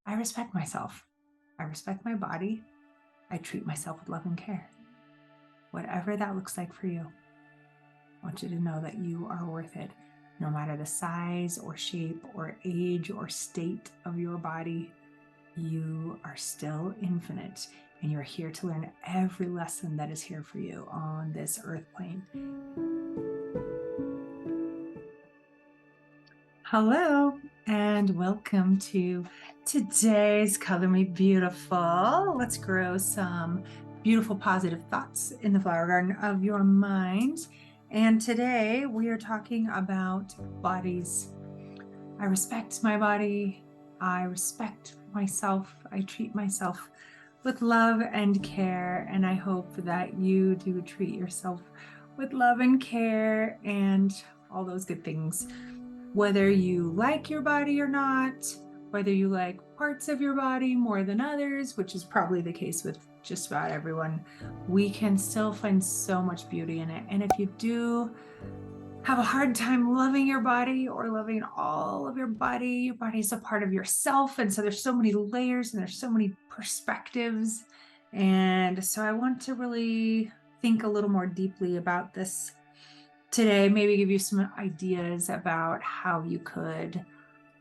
I respect myself. I respect my body. I treat myself with love and care. Whatever that looks like for you, I want you to know that you are worth it. No matter the size or shape or age or state of your body, you are still infinite and you're here to learn every lesson that is here for you on this earth plane. Hello and welcome to today's Color Me Beautiful. Let's grow some beautiful positive thoughts in the flower garden of your mind. And today we are talking about bodies. I respect my body. I respect myself. I treat myself with love and care. And I hope that you do treat yourself with love and care and all those good things. Whether you like your body or not, whether you like parts of your body more than others, which is probably the case with just about everyone, we can still find so much beauty in it. And if you do have a hard time loving your body or loving all of your body is a part of yourself. And so there's so many layers and there's so many perspectives. And so I want to really think a little more deeply about this today, maybe give you some ideas about how you could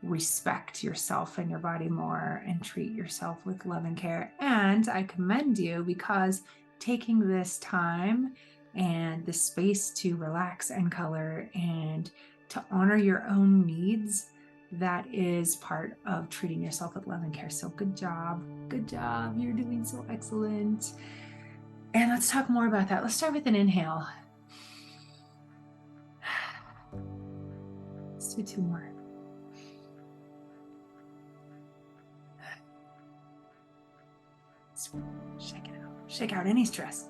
respect yourself and your body more and treat yourself with love and care. And I commend you because taking this time and the space to relax and color and to honor your own needs, that is part of treating yourself with love and care. So good job. Good job. You're doing so excellent. And let's talk more about that. Let's start with an inhale. Let's do two more. Shake it out. Shake out any stress.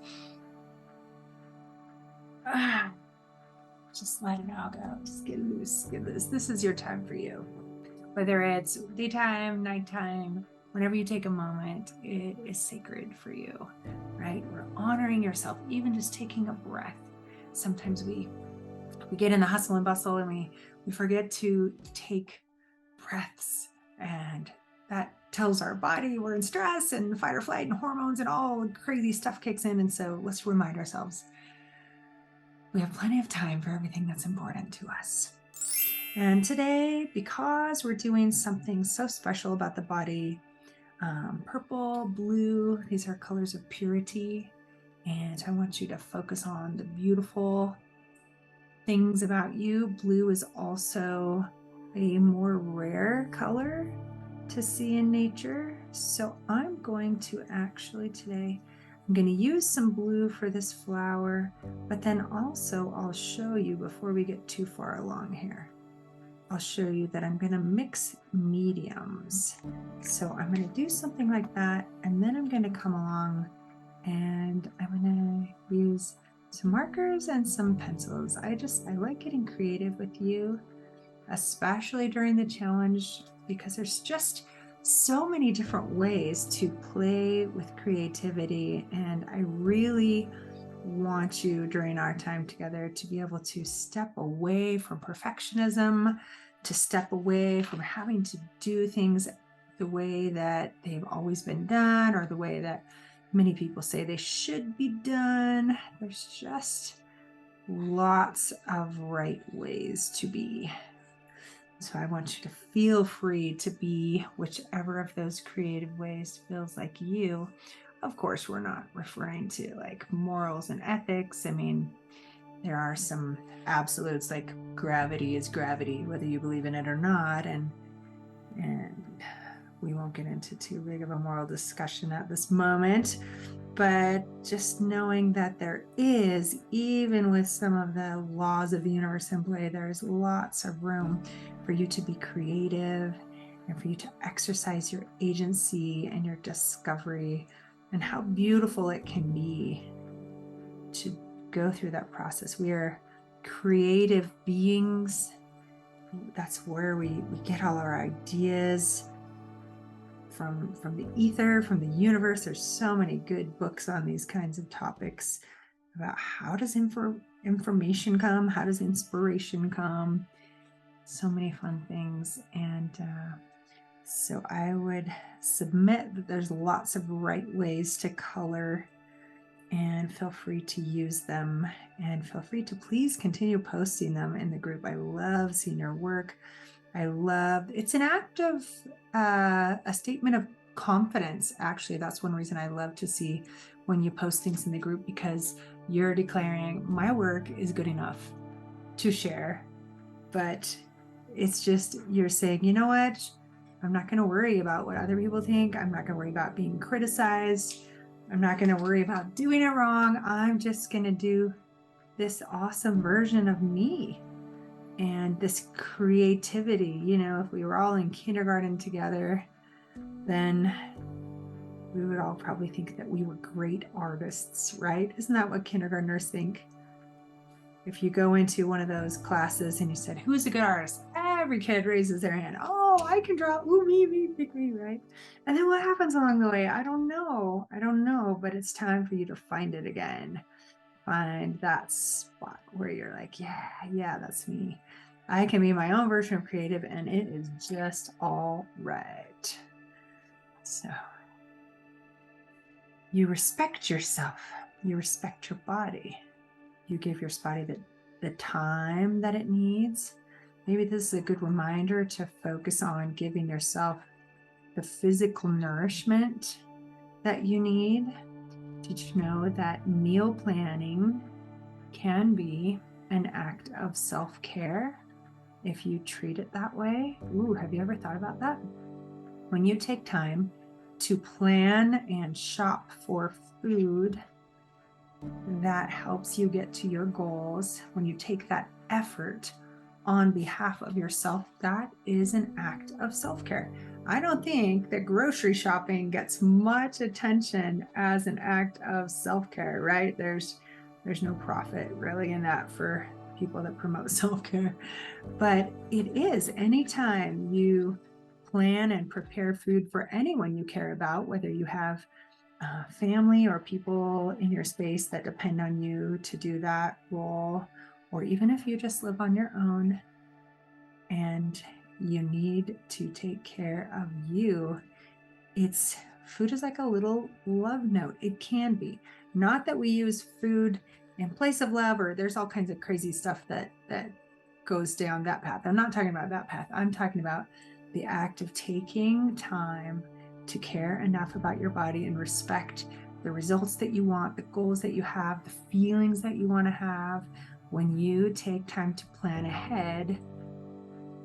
Just let it all go. Just get loose. Get loose. This is your time for you. Whether it's daytime, nighttime, whenever you take a moment, it is sacred for you, right? We're honoring yourself, even just taking a breath. Sometimes we get in the hustle and bustle and we forget to take breaths, and that tells our body we're in stress and fight or flight and hormones and all crazy stuff kicks in. And so let's remind ourselves we have plenty of time for everything that's important to us. And today, because we're doing something so special about the body, purple, blue, these are colors of purity. And I want you to focus on the beautiful things about you. Blue is also a more rare color to see in nature. So I'm going to actually today, I'm going to use some blue for this flower, but then also I'll show you before we get too far along here. I'll show you that I'm going to mix mediums. So I'm going to do something like that, and then I'm going to come along and I'm going to use some markers and some pencils. I like getting creative with you, especially during the challenge, because there's just so many different ways to play with creativity. And I really want you during our time together to be able to step away from perfectionism, to step away from having to do things the way that they've always been done or the way that many people say they should be done. There's just lots of right ways to be. So I want you to feel free to be whichever of those creative ways feels like you. Of course, we're not referring to like morals and ethics. I mean, there are some absolutes, like gravity is gravity, whether you believe in it or not. And we won't get into too big of a moral discussion at this moment. But just knowing that there is, even with some of the laws of the universe in play, there's lots of room for you to be creative and for you to exercise your agency and your discovery, and how beautiful it can be to go through that process. We are creative beings. That's where we get all our ideas from the ether, from the universe. There's so many good books on these kinds of topics about how does information come, how does inspiration come, so many fun things. And So I would submit that there's lots of right ways to color, and feel free to use them, and feel free to please continue posting them in the group. I love seeing your work. It's an act of a statement of confidence. Actually, that's one reason I love to see when you post things in the group, because you're declaring my work is good enough to share. But it's just, you're saying, you know what? I'm not going to worry about what other people think. I'm not going to worry about being criticized. I'm not going to worry about doing it wrong. I'm just going to do this awesome version of me. And this creativity, if we were all in kindergarten together, then we would all probably think that we were great artists, right? Isn't that what kindergartners think? If you go into one of those classes and you said, who's a good artist? Every kid raises their hand. Oh, I can draw. Ooh, me, pick me, right? And then what happens along the way? I don't know, but it's time for you to find it again. Find that spot where you're like, yeah, that's me. I can be my own version of creative, and it is just all right. So you respect yourself. You respect your body. You give your body the time that it needs. Maybe this is a good reminder to focus on giving yourself the physical nourishment that you need. Did you know that meal planning can be an act of self-care if you treat it that way? Ooh, have you ever thought about that? When you take time to plan and shop for food that helps you get to your goals, when you take that effort on behalf of yourself, that is an act of self-care. I don't think that grocery shopping gets much attention as an act of self-care, right? There's no profit really in that for people that promote self-care, but it is. Anytime you plan and prepare food for anyone you care about, whether you have family or people in your space that depend on you to do that role, or even if you just live on your own and you need to take care of you, food is like a little love note. It can be. Not that we use food in place of love, or there's all kinds of crazy stuff that goes down that path. I'm not talking about that path. I'm talking about the act of taking time to care enough about your body and respect the results that you want, the goals that you have, the feelings that you want to have. When you take time to plan ahead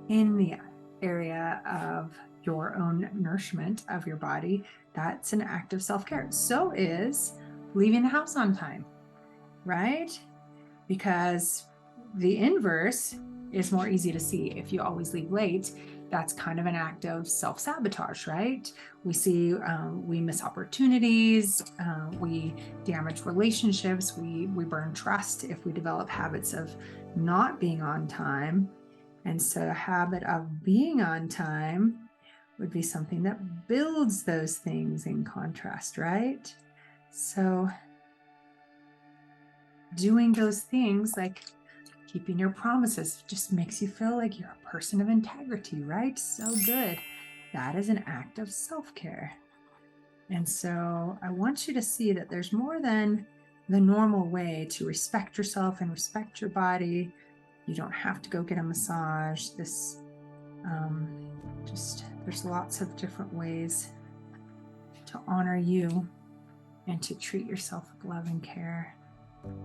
in the area of your own nourishment of your body, that's an act of self-care. So is leaving the house on time, right? Because the inverse is more easy to see. If you always leave late, that's kind of an act of self-sabotage, right? We miss opportunities, we damage relationships, we burn trust if we develop habits of not being on time. And so a habit of being on time would be something that builds those things in contrast, right? So doing those things like keeping your promises just makes you feel like you're a person of integrity, right? So good. That is an act of self-care. And so I want you to see that there's more than the normal way to respect yourself and respect your body. You don't have to go get a massage. There's lots of different ways to honor you and to treat yourself with love and care,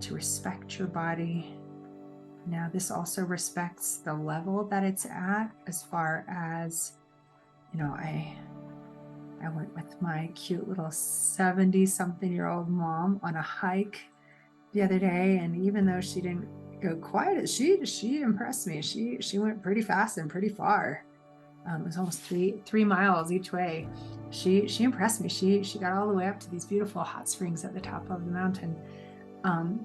to respect your body. Now, this also respects the level that it's at, as far as, I went with my cute little 70-something-year-old mom on a hike the other day, and even though she didn't go quite as she impressed me. She went pretty fast and pretty far. It was almost three miles each way. She impressed me. She got all the way up to these beautiful hot springs at the top of the mountain.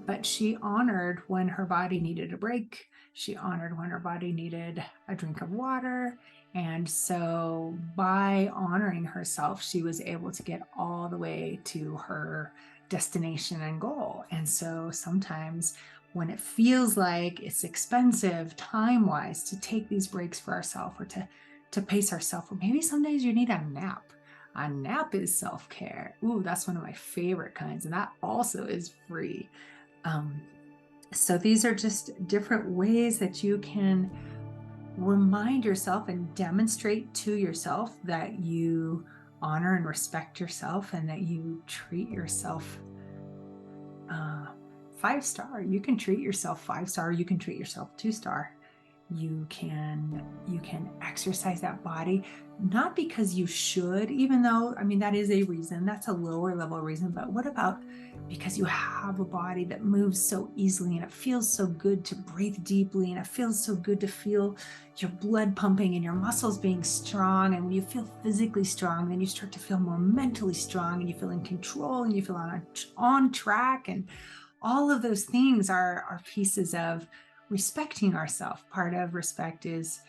But she honored when her body needed a break. She honored when her body needed a drink of water. And so by honoring herself, she was able to get all the way to her destination and goal. And so sometimes when it feels like it's expensive time-wise to take these breaks for ourselves, or to to pace ourselves. Or maybe some days you need a nap. A nap is self-care. Ooh, that's one of my favorite kinds, and that also is free. So these are just different ways that you can remind yourself and demonstrate to yourself that you honor and respect yourself, and that you treat yourself 5-star. You can treat yourself 5-star. You can treat yourself 2-star. You can exercise that body, not because you should, even though, I mean, that is a reason, that's a lower level reason, but what about because you have a body that moves so easily, and it feels so good to breathe deeply, and it feels so good to feel your blood pumping and your muscles being strong. And when you feel physically strong, then you start to feel more mentally strong, and you feel in control, and you feel on track. And all of those things are pieces of respecting ourselves. Part of respect is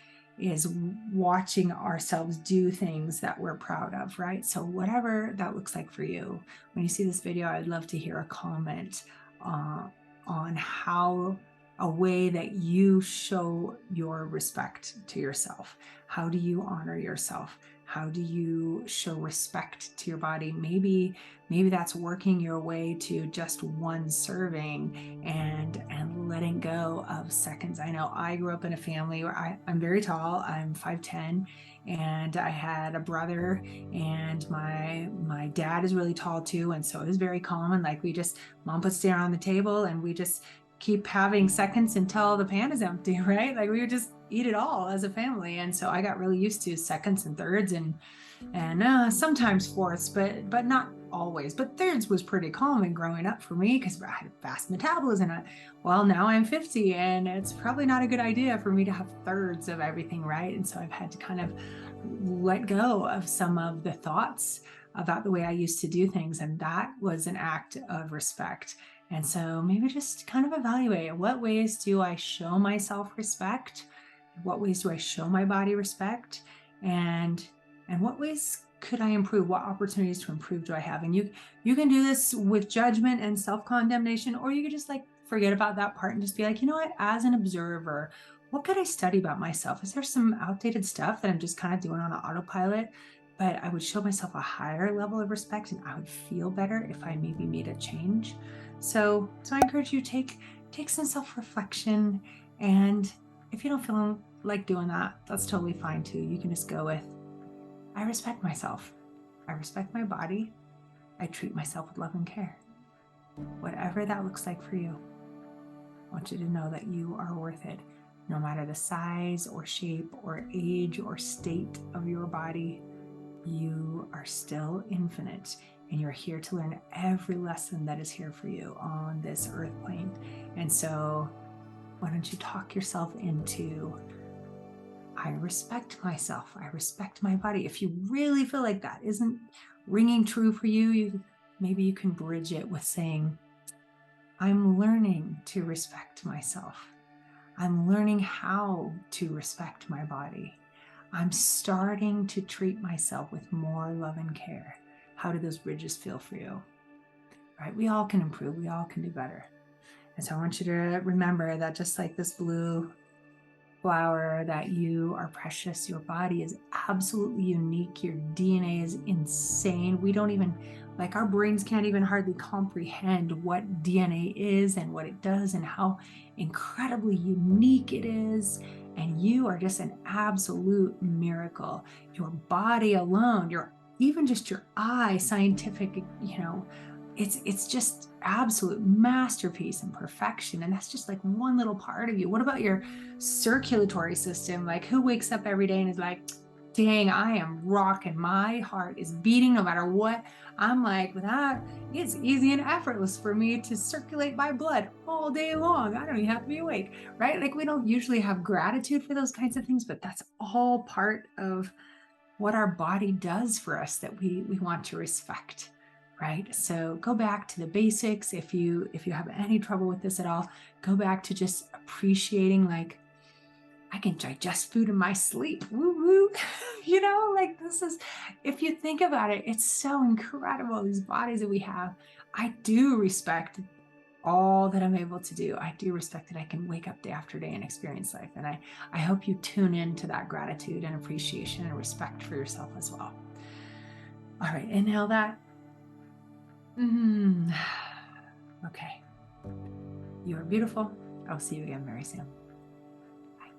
watching ourselves do things that we're proud of, right? So whatever that looks like for you, when you see this video, I'd love to hear a comment on how a way that you show your respect to yourself. How do you honor yourself? How do you show respect to your body? Maybe that's working your way to just one serving and letting go of seconds. I know I grew up in a family where I'm very tall. I'm 5'10", and I had a brother, and my dad is really tall too. And so it was very common. Like, mom puts dinner on the table, and we just keep having seconds until the pan is empty, right? Like, we would just eat it all as a family. And so I got really used to seconds and thirds, and sometimes fourths, but not always. But thirds was pretty common growing up for me because I had a fast metabolism. Well, now I'm 50, and it's probably not a good idea for me to have thirds of everything, right? And so I've had to kind of let go of some of the thoughts about the way I used to do things, and that was an act of respect. And so maybe just kind of evaluate, what ways do I show myself respect? What ways do I show my body respect? And what ways could I improve? What opportunities to improve do I have? And you can do this with judgment and self-condemnation, or you could just forget about that part and just be like, you know what, as an observer, what could I study about myself? Is there some outdated stuff that I'm just kind of doing on an autopilot? But I would show myself a higher level of respect, and I would feel better if I maybe made a change. So I encourage you, take some self-reflection, and if you don't feel like doing that, that's totally fine too. You can just go with, I respect myself. I respect my body. I treat myself with love and care. Whatever that looks like for you, I want you to know that you are worth it. No matter the size or shape or age or state of your body, you are still infinite, and you're here to learn every lesson that is here for you on this earth plane. And so why don't you talk yourself into, I respect myself. I respect my body. If you really feel like that isn't ringing true for you, maybe you can bridge it with saying, I'm learning to respect myself. I'm learning how to respect my body. I'm starting to treat myself with more love and care. How do those bridges feel for you? Right? We all can improve. We all can do better. And so I want you to remember that, just like this blue flower, that you are precious. Your body is absolutely unique. Your DNA is insane. We don't even, our brains can't even hardly comprehend what DNA is and what it does and how incredibly unique it is. And you are just an absolute miracle. Your body alone, even just your eye, scientific, it's just absolute masterpiece and perfection. And that's just one little part of you. What about your circulatory system? Who wakes up every day and is like, dang, I am rocking. My heart is beating no matter what. I'm like, that it's easy and effortless for me to circulate my blood all day long. I don't even have to be awake, right? We don't usually have gratitude for those kinds of things, but that's all part of what our body does for us that we want to respect. Right? So go back to the basics. If you have any trouble with this at all, go back to just appreciating, I can digest food in my sleep. Woo woo. This is, if you think about it, it's so incredible, these bodies that we have. I do respect all that I'm able to do. I do respect that I can wake up day after day and experience life. And I hope you tune into that gratitude and appreciation and respect for yourself as well. All right, inhale that. Okay. You are beautiful. I'll see you again very soon. Bye.